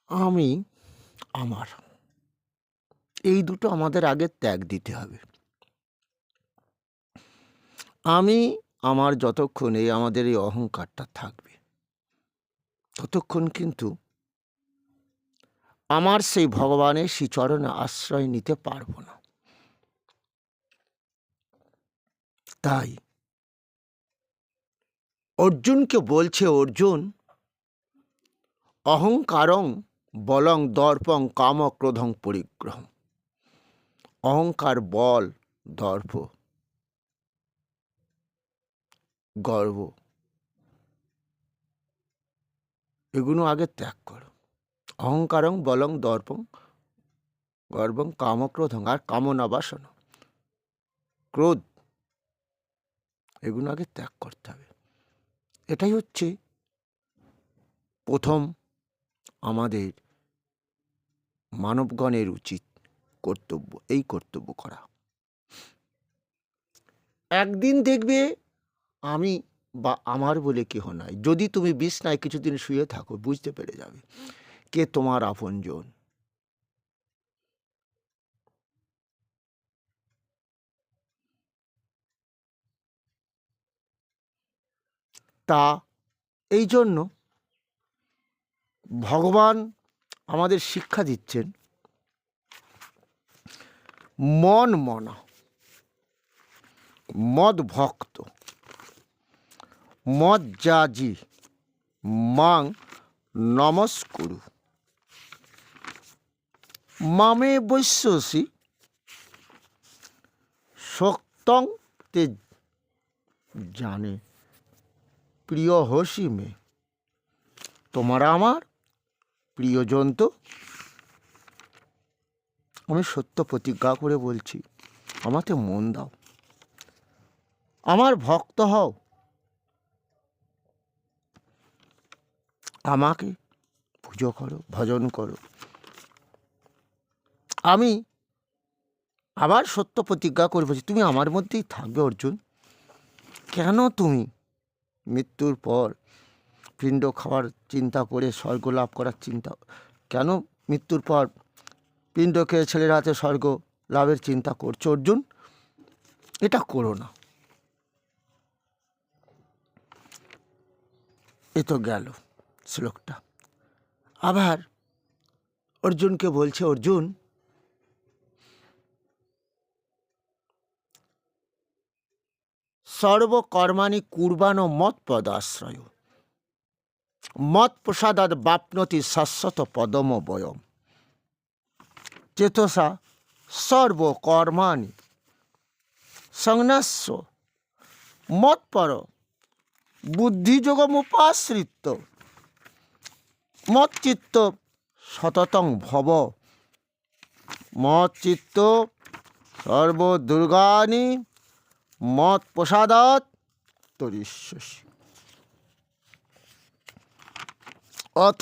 আমি, আমার, এই দুটো আমাদের আগে ত্যাগ দিতে হবে। আমি, আমার যতক্ষণ এই আমাদের এই অহংকারটা থাকবে, ততক্ষণ কিন্তু আমার সেই ভগবানের শ্রীচরণে আশ্রয় নিতে পারবো না। তাই অর্জুনকে বলছে, অর্জুন, অহংকারং বলং দর্পং কাম ক্রোধং পরিগ্রহম। অহংকার, বল, দর্প, গর্ব, এগুলো আগে ত্যাগ করো। অহংকারং বলং দর্পং গর্বং কামক্রোধং, আর কামনা বাসনা, ক্রোধ, এগুলো আগে ত্যাগ করতে হবে। এটাই হচ্ছে প্রথম আমাদের মানবগণের উচিত কর্তব্য, এই কর্তব্য করা। একদিন দেখবে আমি বা আমার বলে কেহ নাই। যদি তুমি বিছনায় কিছুদিন শুয়ে থাকো, বুঝতে পেরে যাবে কে তোমার আপনজন। তা এই জন্য ভগবান আমাদের শিক্ষা দিচ্ছেন, মন মনা, মদ ভক্ত, মজ্জাজি মাং নমস্কুরু মামে বৈশ্যসি শক্তং তে জানে প্রিয় হসি মে। তোমরা আমার প্রিয়জন তো। আমি সত্য প্রতিজ্ঞা করে বলছি, আমাকে মন দাও, আমার ভক্ত হও, আমাকে পুজো করো, ভজন করো। আমি আবার সত্য প্রতিজ্ঞা করে বলছি, তুমি আমার মধ্যেই থাকবে অর্জুন। কেন তুমি মৃত্যুর পর পিণ্ড খাওয়ার চিন্তা করে স্বর্গ লাভ করার চিন্তা, কেন মৃত্যুর পর পিণ্ড খেয়ে ছেলের হাতে স্বর্গ লাভের চিন্তা করছো অর্জুন? এটা করো না। এ তো গেল শ্লোকটা। আবার অর্জুনকে বলছে, অর্জুন, সর্বকর্মাণি কুর্বাণো মৎ পদাশ্রয় মৎ প্রসাদাৎ বাপ্নতি শাশ্বত পদম বয়ম। চেতসা সর্বকর্মাণি সংন্যাস্য মৎপর বুদ্ধিযোগমুপাশ্রিত মচ্চিত্ত সততং ভব মচ্চিত্ত সর্বদুর্গানি মৎ প্রসাদাৎ তরিষ্যসি। অথ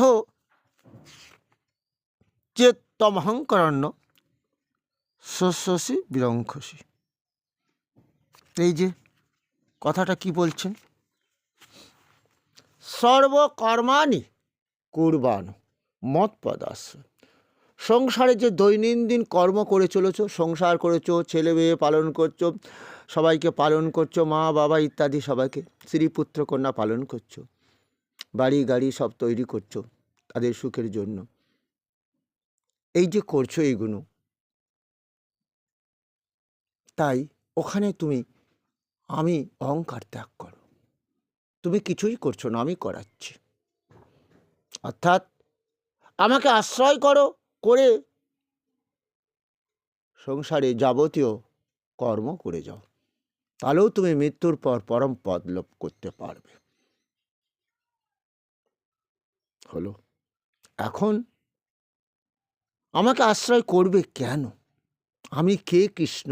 চেত্তমহংকরণ্য শস্যসি বিরঙ্খসি। এই যে কথাটা কি বলছেন, সর্বকর্মাণি কুর্বাণ মৎ পদাশ্রয়। সংসারে যে দৈনন্দিন কর্ম করে চলেছো, সংসার করেছো, ছেলে মেয়ে পালন করছো, সবাইকে পালন করছো, মা বাবা ইত্যাদি সবাইকে, স্ত্রী পুত্র কন্যা পালন করছো, বাড়ি গাড়ি সব তৈরি করছো তাদের সুখের জন্য। এই যে করছো এইগুলো, তাই ওখানে তুমি আমি অহংকার ত্যাগ করো। তুমি কিছুই করছো না, আমি করাচ্ছি। অর্থাৎ আমাকে আশ্রয় করো, করে সংসারে যাবতীয় কর্ম করে যাও, তাহলেও তুমি মৃত্যুর পর পরম পদ লাভ করতে পারবে। হলো, এখন আমাকে আশ্রয় করবে কেন? আমি কে? কৃষ্ণ।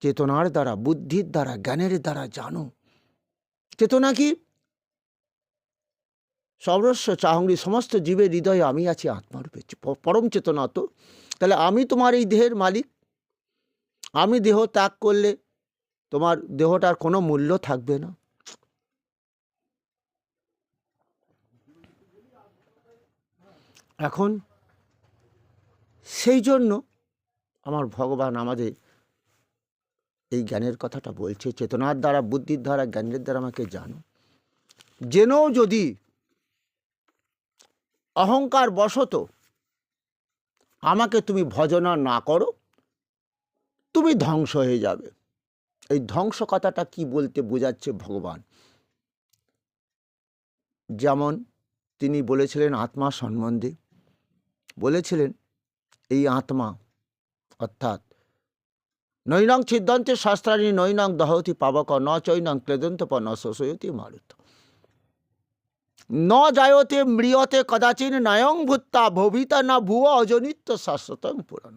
চেতনার দ্বারা, বুদ্ধির দ্বারা, জ্ঞানের দ্বারা জানো। চেতনা কি? সর্বস্ব চাহঙ্গি, সমস্ত জীবের হৃদয়ে আমি আছি আত্মারূপে, পরম চেতনা তো। তাহলে আমি তোমার এই দেহের মালিক। আমি দেহ ত্যাগ করলে তোমার দেহটার কোনো মূল্য থাকবে না। এখন সেই জন্য আমার ভগবান আমাদের এই জ্ঞানের কথাটা বলছে, চেতনার দ্বারা, বুদ্ধির দ্বারা, জ্ঞানের দ্বারা আমাকে জানো, জেনেও যদি অহংকার বশত আমাকে তুমি ভজনা না করো, তুমি ধ্বংস হয়ে যাবে। এই ধ্বংস কথাটা কি বলতে বোঝাচ্ছে ভগবান? যেমন তিনি বলেছিলেন আত্মা সম্বন্ধে, বলেছিলেন এই আত্মা অর্থাৎ নৈনং ছিদ্দন্তে শাস্ত্রাণী নৈনং দহতি পাবক ন চৈনং ক্লেদন্ত ন শোষয়তি মারুত ন জায়তে ম্রিয়তে কদাচিন নয়ং ভূত্তা ভবিতা না ভুয় অজনিত্য শাশ্বতং পুরাণ।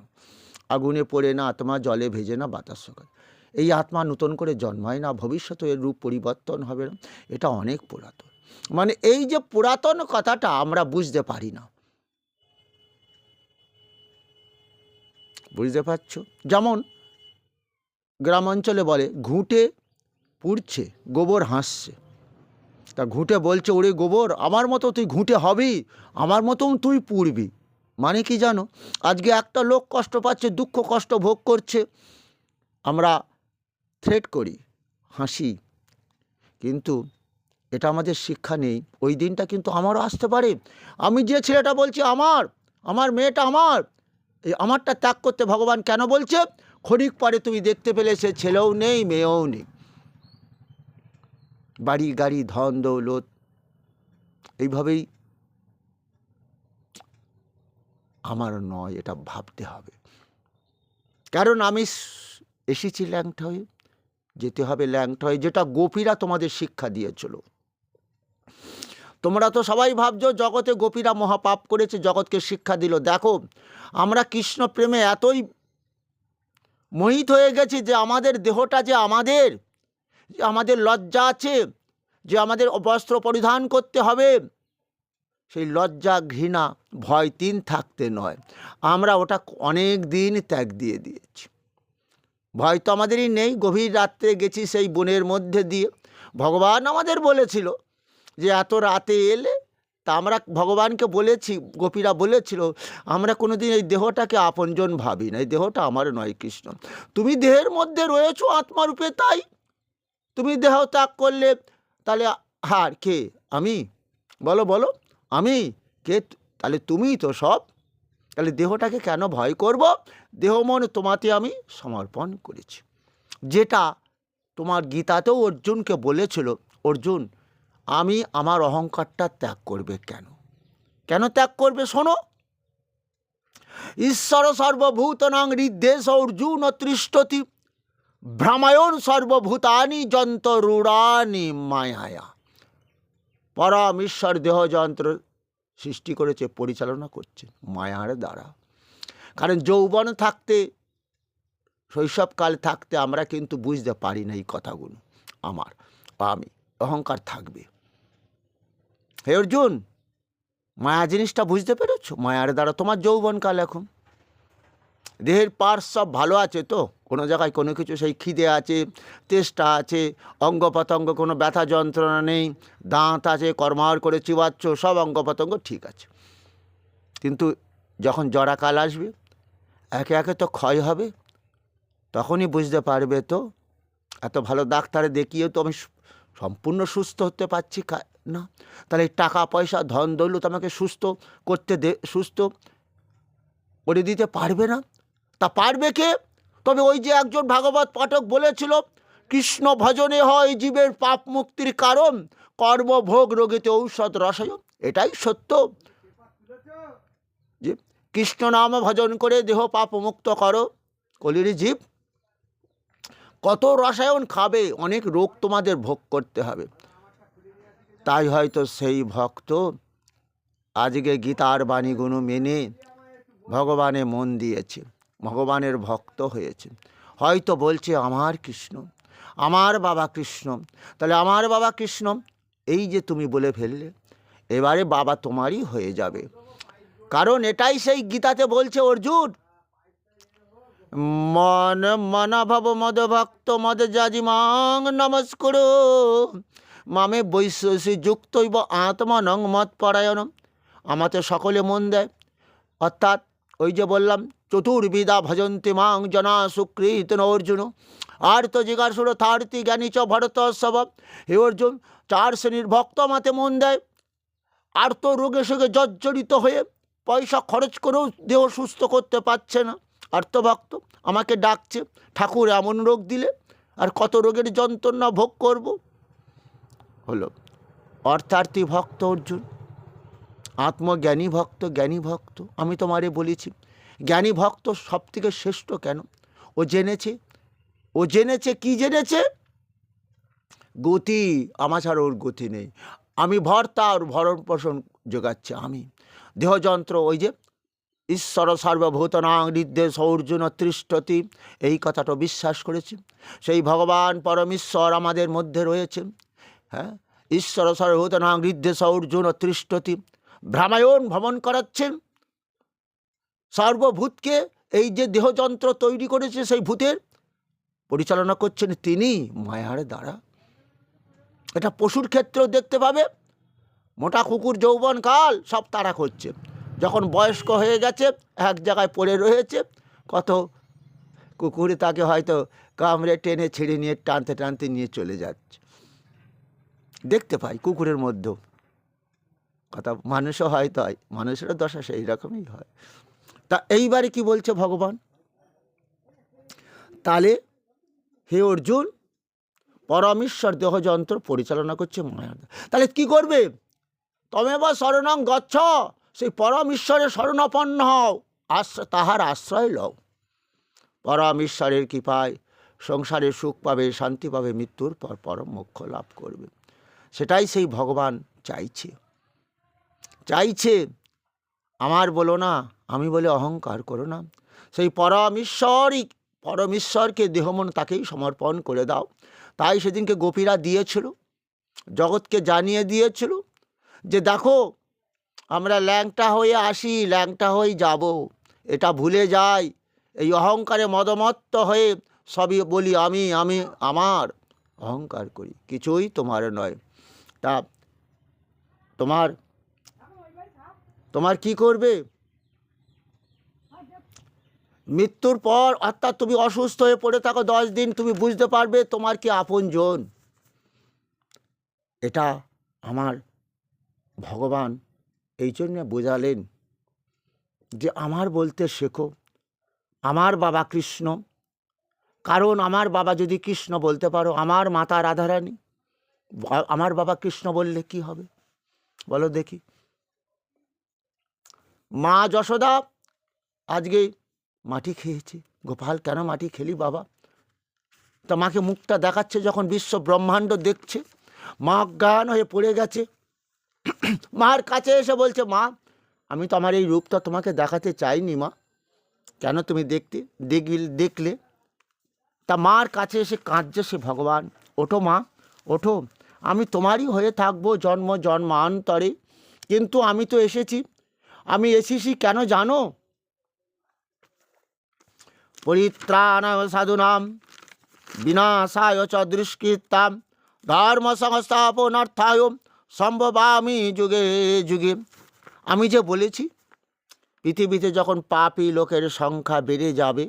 আগুনে পড়ে না আত্মা, জলে ভেজে না বাতাস শোকায়। এই আত্মা নূতন করে জন্মায় না, ভবিষ্যতে এর রূপ পরিবর্তন হবে না। এটা অনেক পুরাতন। মানে এই যে পুরাতন কথাটা আমরা বুঝতে পারি না, বুঝতে পারছ? যেমন গ্রাম অঞ্চলে বলে ঘুঁটে পুড়ছে, গোবর হাসছে। তা ঘুঁটে বলছে, ওরে গোবর, আমার মতো তুই ঘুঁটে হবি, আমার মতন তুই পুড়বি। মানে কি জানো? আজকে একটা লোক কষ্ট পাচ্ছে, দুঃখ কষ্ট ভোগ করছে, আমরা থ্রেট করি, হাসি, কিন্তু এটা আমাদের শিক্ষা নেই। ওই দিনটা কিন্তু আমারও আসতে পারে। আমি যে ছেলেটা বলছি আমার মেয়েটা এই আমারটা ত্যাগ করতে ভগবান কেন বলছে? ক্ষণিক পরে তুমি দেখতে পেলে সে ছেলেও নেই, মেয়েও নেই, বাড়ি গাড়ি ধন দৌলত, এইভাবেই আমার নয়, এটা ভাবতে হবে। কারণ আমি এসেছি ল্যাংটা হয়ে, যেতে হবে ল্যাংটা হয়ে, যেটা গোপীরা তোমাদের শিক্ষা দিয়েছিল। তোমরা তো সবাই ভাবছো জগতে গোপীরা মহাপাপ করেছে, জগৎকে শিক্ষা দিল। দেখো, আমরা কৃষ্ণ প্রেমে এতই মোহিত হয়ে গেছি যে আমাদের দেহটা যে আমাদের লজ্জা আছে, যে আমাদের বস্ত্র পরিধান করতে হবে, সেই লজ্জা, ঘৃণা, ভয় তিন থাকতে নয়, আমরা ওটা অনেক দিন ত্যাগ দিয়ে দিয়েছি। ভয় তো আমাদেরই নেই। গভীর রাত্রে গেছি সেই বনের মধ্যে দিয়ে, ভগবান আমাদের বলেছিল যে এত রাতে এলে, তা আমরা ভগবানকে বলেছি, গোপীরা বলেছিল, আমরা কোনোদিন এই দেহটাকে আপনজন ভাবি না, এই দেহটা আমার নয় কৃষ্ণ, তুমি দেহের মধ্যে রয়েছো আত্মারূপে, তাই তুমি দেহ ত্যাগ করলে তাহলে আর কে? আমি? বলো বলো, আমি কে? তাহলে তুমিই তো সব। তাহলে দেহটাকে কেন ভয় করব? দেহ মন তোমাতে আমি সমর্পণ করেছি। যেটা তোমার গীতাতেও অর্জুনকে বলেছিল, অর্জুন, আমি আমার অহংকারটা ত্যাগ করবে কেন? কেন ত্যাগ করবে? শোনো, ঈশ্বর সর্বভূতনাং হৃদ্দেশ অর্জুন তৃষ্ঠতি ভ্রামায়ণ সর্বভূতানি যন্ত্রূঢ়ানি মায়ায়া। পরম ঈশ্বর দেহ যন্ত্র সৃষ্টি করেছে, পরিচালনা করছে মায়ার দ্বারা। কারণ যৌবন থাকতে, শৈশবকাল থাকতে আমরা কিন্তু বুঝতে পারি না এই কথাগুলো, আমার আমি অহংকার থাকবে। হে অর্জুন, মায়া জিনিসটা বুঝতে পেরেছ? মায়ার দ্বারা তোমার যৌবনকাল, এখন দেহের পার্টস সব ভালো আছে তো, কোনো জায়গায় কোনো কিছু সেই খিদে আছে, তেষ্টা আছে, অঙ্গ প্রত্যঙ্গ কোনো ব্যথা যন্ত্রণা নেই, দাঁত আছে, কর্মার করে চিবাচ্ছ, সব অঙ্গ প্রত্যঙ্গ ঠিক আছে। কিন্তু যখন জরাকাল আসবে, একে একে তো ক্ষয় হবে, তখনই বুঝতে পারবে তো এত ভালো ডাক্তারে দেখিয়েও তো আমি সম্পূর্ণ সুস্থ হতে পারছি না। তাহলে এই টাকা পয়সা ধন দৌলত আমাকে সুস্থ করে দিতে পারবে না। তা পারবে কে? তবে ওই যে একজন ভাগবত পাঠক বলেছিল, কৃষ্ণ ভজনে হয় জীবের পাপ মুক্তির কারণ, কর্মভোগ রোগীতে ঔষধ রসায়ন। এটাই সত্য যে কৃষ্ণ নাম ভজন করে দেহ পাপ মুক্ত করো। কলির জীব কত রসায়ন খাবে, অনেক রোগ তোমাদের ভোগ করতে হবে। তাই হয়তো সেই ভক্ত আজকে গীতার বাণীগুলো মেনে ভগবানে মন দিয়েছে, ভগবানের ভক্ত হয়েছে, হয়তো বলছে আমার কৃষ্ণ, আমার বাবা কৃষ্ণ। তাহলে আমার বাবা কৃষ্ণ এই যে তুমি বলে ফেললে, এবারে বাবা তোমারই হয়ে যাবে। কারণ এটাই সেই গীতাতে বলছে, অর্জুন, মন মনাভব মদ ভক্ত মদ যাজিমাং নমস্কুরু মামে বৈশ্বসী যুক্তৈব আত্মনং মৎপরায়ণম আমাতে সকলে মন দেয়। অর্থাৎ ওই যে বললাম, চতুর্বিধা ভজন্তি মাং জনা সুকৃত অর্জুন আর্ত জিজ্ঞাসুর থার্তি জ্ঞানী চ ভরত স্বভাব। হে অর্জুন, 4 শ্রেণীর ভক্ত আমাতে মন দেয়। আর্ত রোগে সোগে জর্জরিত হয়ে পয়সা খরচ করেও দেহ সুস্থ করতে পারছে না, আর্তভক্ত আমাকে ডাকছে, ঠাকুর এমন রোগ দিলে আর কত রোগের যন্ত্রণা ভোগ করব। হলো অর্থার্থী ভক্ত অর্জুন, আত্মজ্ঞানী ভক্ত, জ্ঞানী ভক্ত। আমি তোমারে বলেছি, জ্ঞানী ভক্ত সব থেকে শ্রেষ্ঠ। কেন? ও জেনেছে কি জেনেছে? গতি আমার ছাড়া ওর গতি নেই। আমি ভর্তা, ওর ভরণ পোষণ যোগাচ্ছে আমি। দেহযন্ত্র ওই যে ঈশ্বর সর্বভূতনাং নির্দেশ অর্জুন তৃষ্ঠতি, এই কথাটা বিশ্বাস করেছি। সেই ভগবান পরমেশ্বর আমাদের মধ্যে রয়েছেন। হ্যাঁ, ঈশ্বর সর্বভূতনাং নির্দেশ অর্জুন তৃষ্ঠতি, ভ্রামায়ণ ভ্রমণ করাচ্ছেন সর্বভূতকে। এই যে দেহযন্ত্র তৈরি করেছে সেই ভূতের পরিচালনা করছেন তিনি মায়ার দ্বারা। এটা পশুর ক্ষেত্রেও দেখতে পাবে। মোটা কুকুর যৌবন কাল সব তাড়া করছে, যখন বয়স্ক হয়ে গেছে এক জায়গায় পড়ে রয়েছে, কত কুকুর তাকে হয়তো কামড়ে টেনে ছিঁড়ে নিয়ে টানতে টানতে নিয়ে চলে যাচ্ছে। দেখতে পাই কুকুরের মধ্যেও। কথা মানুষও হয়তো হয়, মানুষেরও দশা সেই রকমই হয়। তা এইবারে কি বলছে ভগবান? তাহলে হে অর্জুন, পরমেশ্বর দেহযন্ত্র পরিচালনা করছে মায়া। তাহলে কি করবে? তমেব শরণং গচ্ছ, সেই পরম ঈশ্বরের শরণাপন্ন হও, তাহার আশ্রয় লও। পরম ঈশ্বরের কৃপায় সংসারে সুখ পাবে, শান্তি পাবে, মৃত্যুর পর পরম মোক্ষ লাভ করবে। সেটাই সেই ভগবান চাইছে। আমার বলো না, আমি বলে অহংকার করো না। সেই পরমেশ্বরকে দেহমন তাকেই সমর্পণ করে দাও। তাই সেদিনকে গোপীরা দিয়েছিল, জগৎকে জানিয়ে দিয়েছিল যে দেখো, আমরা ল্যাংটা হয়ে আসি, ল্যাংটা হয়ে যাব, এটা ভুলে যাই। এই অহংকারে মদমত্ত হয়ে সবই বলি আমি আমি আমার, অহংকার করি, কিছুই তোমার নয়। তা তোমার কি করবে? মৃত্যুর পর, অর্থাৎ তুমি অসুস্থ হয়ে পড়ে থাকো 10 দিন, তুমি বুঝতে পারবে তোমার কি আপনজন। এটা আমার ভগবান এই জন্য বোঝালেন যে আমার বলতে শেখো, আমার বাবা কৃষ্ণ। কারণ আমার বাবা যদি কৃষ্ণ বলতে পারো, আমার মাতা রাধারানী, আমার বাবা কৃষ্ণ বললে কি হবে বলো দেখি? মা যশোদা আজকে মাটি খেয়েছে। গোপাল, কেন মাটি খেলি বাবা? তা মাকে মুখটা দেখাচ্ছে যখন বিশ্ব ব্রহ্মাণ্ড দেখছে। মা অজ্ঞান হয়ে পড়ে গেছে। মার কাছে এসে বলছে, মা আমি তো আমার এই রূপটা তোমাকে দেখাতে চাইনি মা, কেন তুমি দেখলে? তা মার কাছে এসে কাঁদছে সে ভগবান। ওঠো মা, ওঠো, আমি তোমারই হয়ে থাকবো জন্ম জন্মান্তরে। কিন্তু আমি তো আমি এসেছি কেন জানো? পরিত্রাণায় সাধুনাম বিনাশায় চ দুষ্কৃতাম ধর্ম সংস্থাপনার্থায় সম্ভবামি যুগে যুগে। আমি যে বলেছি পৃথিবীতে যখন পাপী লোকের সংখ্যা বেড়ে যাবে,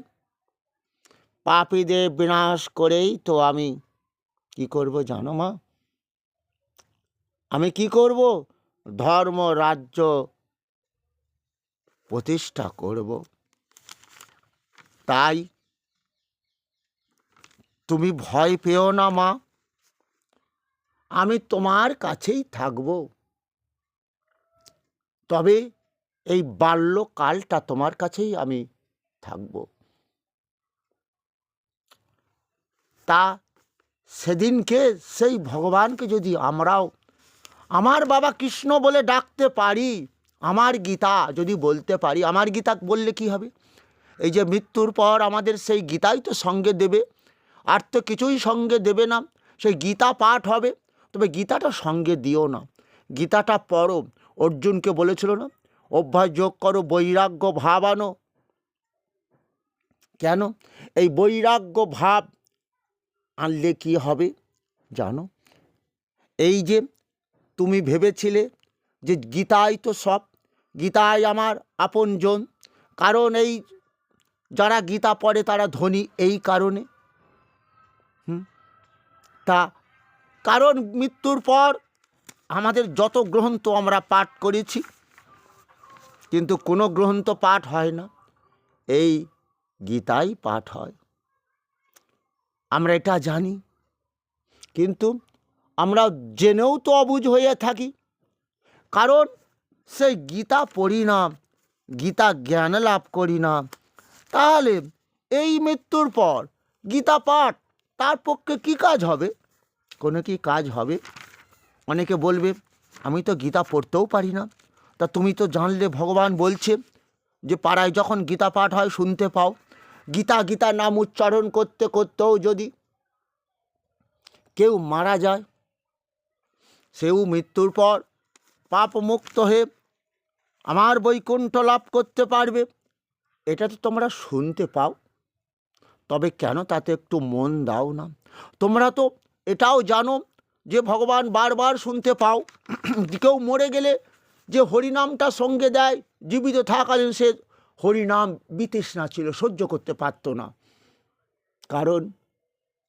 পাপীদের বিনাশ করেই তো আমি কি করব জানো মা? আমি কি করব? ধর্ম রাজ্য প্রতিষ্ঠা করব। তাই তুমি ভয় পেও না মা, আমি তোমার কাছেই থাকব। তবে এই বাল্যকালটা তোমার কাছেই আমি থাকব। তা সেদিনকে সেই ভগবানকে যদি আমরাও আমার বাবা কৃষ্ণ বলে ডাকতে পারি, আমার গীতা যদি বলতে পারি, আমার গীতা বললে কি হবে? এই যে মৃত্যুর পর আমাদের সেই গীতাই তো সঙ্গে দেবে, আর তো কিছুই সঙ্গে দেবে না। সেই গীতা পাঠ হবে, তবে গীতাটা সঙ্গে দিও না, গীতাটা পড়ো। অর্জুনকে বলেছিল না, অভ্যাস যোগ করো, বৈরাগ্য ভাব আনো। কেন? এই বৈরাগ্য ভাব আনলে কি হবে জানো? এই যে তুমি ভেবেছিলে যে গীতাই তো সব, গীতাই আমার আপনজন। কারণ এই যারা গীতা পড়ে তারা ধনী এই কারণে। তা কারণ মৃত্যুর পর আমাদের যত গ্রন্থ আমরা পাঠ করেছি, কিন্তু কোনো গ্রন্থ পাঠ হয় না, এই গীতাই পাঠ হয়। আমরা এটা জানি, কিন্তু আমরা জেনেও তো অবুঝ হয়ে থাকি। কারণ সেই গীতা পড়ি না, গীতা জ্ঞান লাভ করি না, তাহলে এই মৃত্যুর পর গীতা পাঠ তার পক্ষে কী কাজ হবে? কোনো কি কাজ হবে? অনেকে বলবে আমি তো গীতা পড়তেও পারি না। তা তুমি তো জানলে ভগবান বলছে যে পাড়ায় যখন গীতা পাঠ হয় শুনতে পাও। গীতা গীতা নাম উচ্চারণ করতে করতেও যদি কেউ মারা যায়, সেও মৃত্যুর পর পাপ মুক্ত হয়ে আমার বৈকুণ্ঠ লাভ করতে পারবে। এটা তো তোমরা শুনতে পাও, তবে কেন তাতে একটু মন দাও না? তোমরা তো এটাও জানো যে ভগবান বারবার শুনতে পাও কেউ মরে গেলে যে হরিনামটা সঙ্গে দেয়, জীবিত থাকাকালীন সে হরিনাম বিতৃষ্ণা ছিল, সহ্য করতে পারত না। কারণ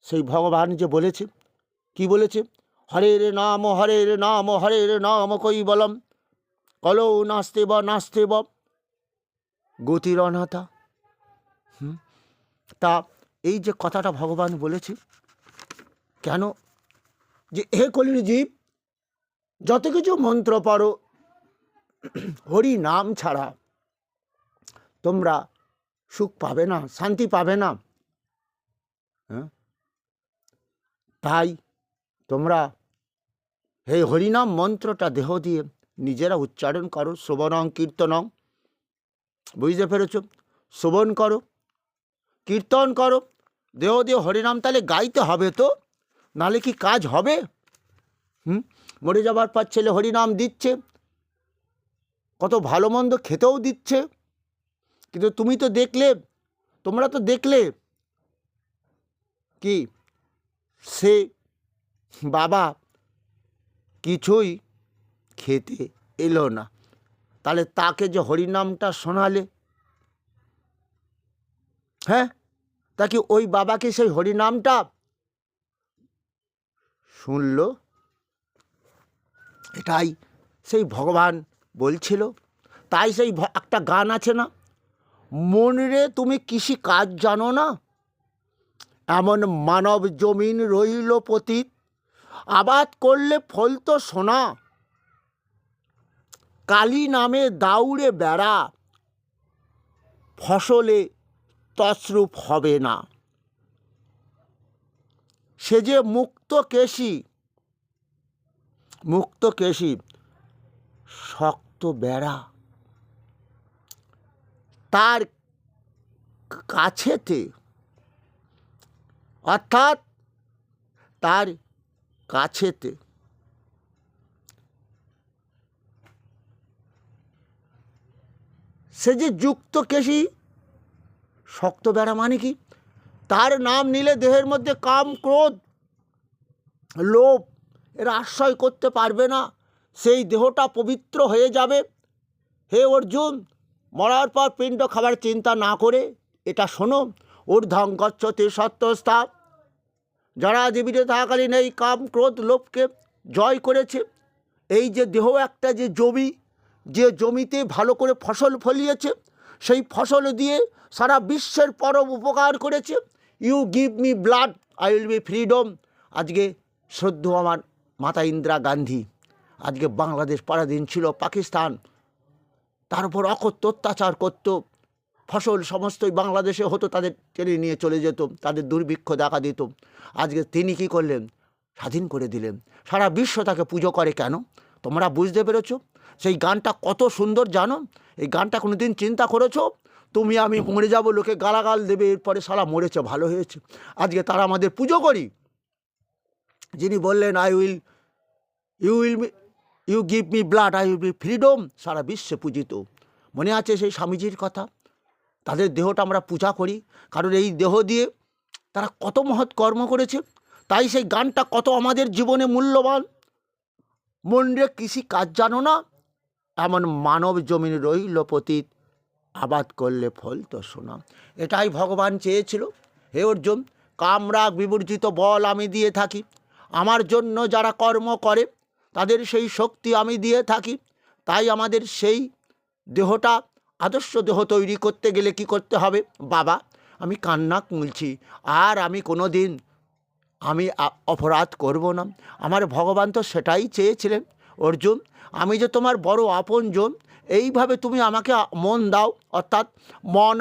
সেই ভগবান যে বলেছে, কি বলেছে? হরের নাম হরের নাম কৈবলম কলৌ নাস্তেব নাস্তেব গতির অনাথা। তা এই যে কথাটা ভগবান বলেছে, কেন যে হে কলির জীব, যত কিছু মন্ত্র পড়ো, হরি নাম ছাড়া তোমরা সুখ পাবে না, শান্তি পাবে না। তাই তোমরা এই হরিনাম মন্ত্রটা দেহ দিয়ে নিজেরা উচ্চারণ করো, শ্রবণং কীর্তনং। বুঝতে পেরেছ? শ্রবণ করো, কীর্তন করো, দেহ দিয়ে হরিনাম তাহলে গাইতে হবে তো, নাহলে কি কাজ হবে? মরে যাবার পর ছেলে হরিনাম দিচ্ছে, কত ভালো মন্দ খেতেও দিচ্ছে, কিন্তু তুমি তো দেখলে, তোমরা তো দেখলে কি সে বাবা কিছুই খেতে এলো না, তাহলে তাকে যে হরিনামটা শোনালে, হ্যাঁ, তাকে ওই বাবাকে সেই হরিনামটা শুনল? এটাই সেই ভগবান বলছিল। তাই সেই একটা গান আছে না, মন রে তুমি কৃষি কাজ জানো না, এমন মানব জমিন রইল পতিত, আবাদ করলে ফল তো সোনা, কালী নামে দাউড়ে বেড়া, ফসলে তছরূপ হবে না। সে যে মুক্ত কেশী শক্ত বেড়া, তার কাছেতে, অর্থাৎ তার কাছেতে সে যে যুক্ত কেশী শক্ত বেড়া, মানে কি? তার নাম নিলে দেহের মধ্যে কাম ক্রোধ লোভ এর আশ্রয় করতে পারবে না, সেই দেহটা পবিত্র হয়ে যাবে। হে অর্জুন, মরার পর পিণ্ড খাবার চিন্তা না করে এটা শোনো, ঊর্ধ্বং গচ্ছতি সত্যস্থাপ। যারা জীবিত থাকাকালীন এই কাম ক্রোধ লোভকে জয় করেছে, এই যে দেহ একটা যে জমি, যে জমিতে ভালো করে ফসল ফলিয়েছে, সেই ফসল দিয়ে সারা বিশ্বের পরম উপকার করেছে। You give me blood, I will be freedom. আজকে শ্রদ্ধেয় আমার মাতা ইন্দিরা গান্ধী, আজকে বাংলাদেশ পরাধীন ছিল, পাকিস্তান তার উপর অকথ্য অত্যাচার করত, ফসল সমস্তই বাংলাদেশে হতো, তাদের টেনে নিয়ে চলে যেত, তাদের দুর্ভিক্ষ দেখা দিত। আজকে তিনি কি করলেন? স্বাধীন করে দিলেন। সারা বিশ্ব তাকে পুজো করে। কেন? তোমরা বুঝতে পেরেছো? সেই গানটা কত সুন্দর জানো? এই গানটা কোনোদিন চিন্তা করেছো? তুমি আমি মরে যাব, লোকে গালাগাল দেবে, এরপরে সারা মরেছে, ভালো হয়েছে। আজকে তারা আমাদের পুজো করি। যিনি বললেন you give me blood, I will be freedom, সারা বিশ্বে পূজিত। মনে আছে সেই স্বামীজির কথা? তাদের দেহটা আমরা পূজা করি, কারণ এই দেহ দিয়ে তারা কত মহৎ কর্ম করেছে। তাই সেই গানটা কত আমাদের জীবনে মূল্যবান। মন রে কৃষি কাজ জানো না, এমন মানব জমিন রইল পতিত, আবাদ করলে ফল তো সোনা। এটাই ভগবান চেয়েছিল। হে অর্জুন, কামরাগ বিবর্জিত বল আমি দিয়ে থাকি। আমার জন্য যারা কর্ম করে তাদের সেই শক্তি আমি দিয়ে থাকি। তাই আমাদের সেই দেহটা, আদর্শ দেহ তৈরি করতে গেলে কি করতে হবে? বাবা, আমি কান্না মুলছি, আর আমি কোনো দিন অপরাধ করব না। আমার ভগবান তো সেটাই চেয়েছিলেন। অর্জুন, আমি যে তোমার বড় আপনজন, এইভাবে তুমি আমাকে মন দাও, অর্থাৎ মন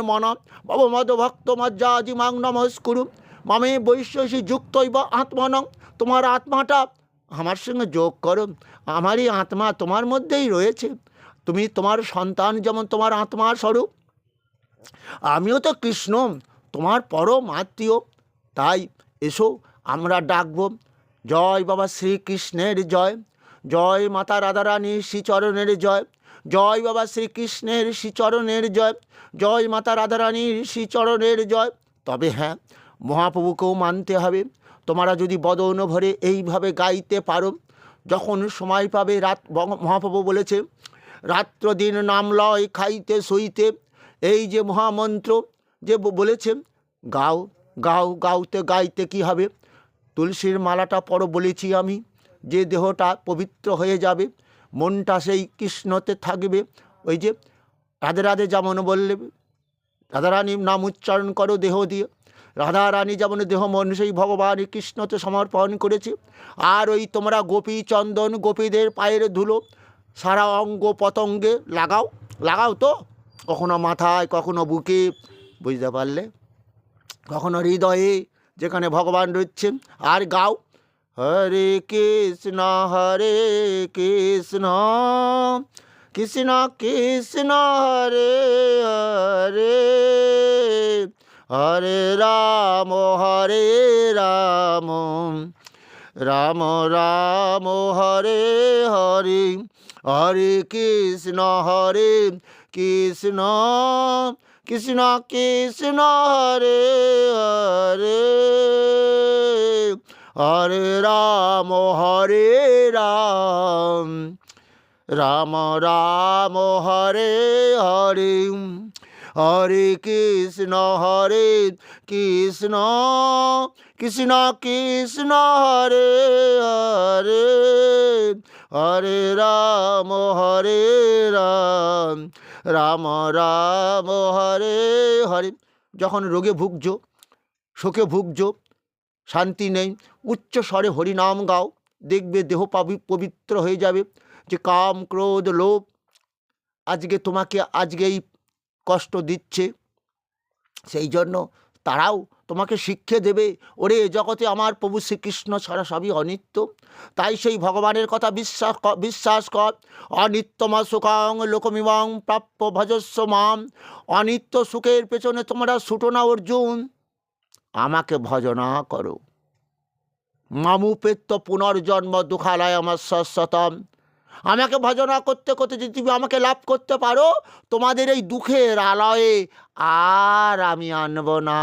বাবা মদ ভক্ত মজ্জাজি মাং নমস্কুরু মামে বৈশ্যসী যুক্তৈব আত্মনং। তোমার আত্মাটা আমার সঙ্গে যোগ করো। আমারই আত্মা তোমার মধ্যেই রয়েছে। তুমি তোমার সন্তান যেমন তোমার আত্মার স্বরূপ, আমিও তো কৃষ্ণ, তোমার পরম আত্মীয়। তাই এসো আমরা ডাকব, জয় বাবা শ্রীকৃষ্ণের জয়, জয় মাতা রাধারানী শ্রীচরণের জয়, জয় বাবা শ্রীকৃষ্ণের শ্রীচরণের জয়, জয় মাতা রাধারানীর শ্রীচরণের জয়। তবে হ্যাঁ, মহাপ্রভুকেও মানতে হবে। তোমরা যদি বদন ভরে এইভাবে গাইতে পারো, যখন সময় পাবে, মহাপ্রভু বলেছে রাত্র দিন নাম লয় খাইতে শুইতে, এই যে মহামন্ত্র যে বলেছেন, গাও গাও, গাওতে গাইতে কি হবে? তুলসীর মালাটা পরো বলেছি আমি, যে দেহটা পবিত্র হয়ে যাবে, মনটা সেই কৃষ্ণতে থাকবে। ওই যে রাধে রাধে যেমন বললে, রাধারানীর নাম উচ্চারণ করো দেহ দিয়ে, রাধারানী যেমন দেহ মন সেই ভগবান কৃষ্ণতে সমর্পণ করেছে। আর ওই তোমরা গোপী চন্দন, গোপীদের পায়ের ধুলো সারা অঙ্গ পতঙ্গে লাগাও, লাগাও তো, কখনো মাথায়, কখনো বুকে, বুঝতে পারলে, কখনো হৃদয়ে, যেখানে ভগবান রয়েছেন। আর গাও হরে কৃষ্ণ কৃষ্ণ কৃষ্ণ হরে হরে, হরে রাম রাম রাম হরে হরে, হরে কৃষ্ণ কৃষ্ণ কৃষ্ণ কৃষ্ণ হরে হরে, হরে রাম রাম রাম হরে হরে, হরে কৃষ্ণ কৃষ্ণ কৃষ্ণ কৃষ্ণ হরে হরে, হরে রাম রাম রাম হরে হরে। যখন রোগে ভুগছ, শোকে ভুগছ, শান্তি নেই, উচ্চ স্বরে হরিনাম গাও, দেখবে দেহ পবিত্র হয়ে যাবে। যে কাম ক্রোধ লোভ আজকে এই কষ্ট দিচ্ছে, সেই জন্য তারাও তোমাকে শিক্ষা দেবে, ওরে জগতে আমার প্রভু শ্রীকৃষ্ণ ছাড়া সবই অনিত্য। তাই সেই ভগবানের কথা বিশ্বাস কর। অনিত্যমা সুখাং লোকমিমাং প্রাপ্য ভজস্ব মাম। অনিত্য সুখের পেছনে তোমরা ছুটো না অর্জুন, আমাকে ভজনা করো। মামুপেত্য পুনর্জন্ম দুঃখালয় আমার শাশ্বতম। আমাকে ভজনা করতে করতে যদি তুমি আমাকে লাভ করতে পারো, তোমাদের এই দুঃখের আলয়ে আর আমি আনব না,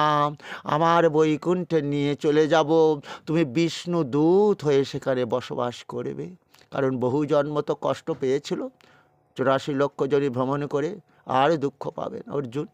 আমার বৈকুণ্ঠে নিয়ে চলে যাব। তুমি বিষ্ণু দূত হয়ে সেখানে বসবাস করবে। কারণ বহু জন্ম তো কষ্ট পেয়েছিল, 84 লক্ষ জনি ভ্রমণ করে, আর দুঃখ পাবেন অর্জুন।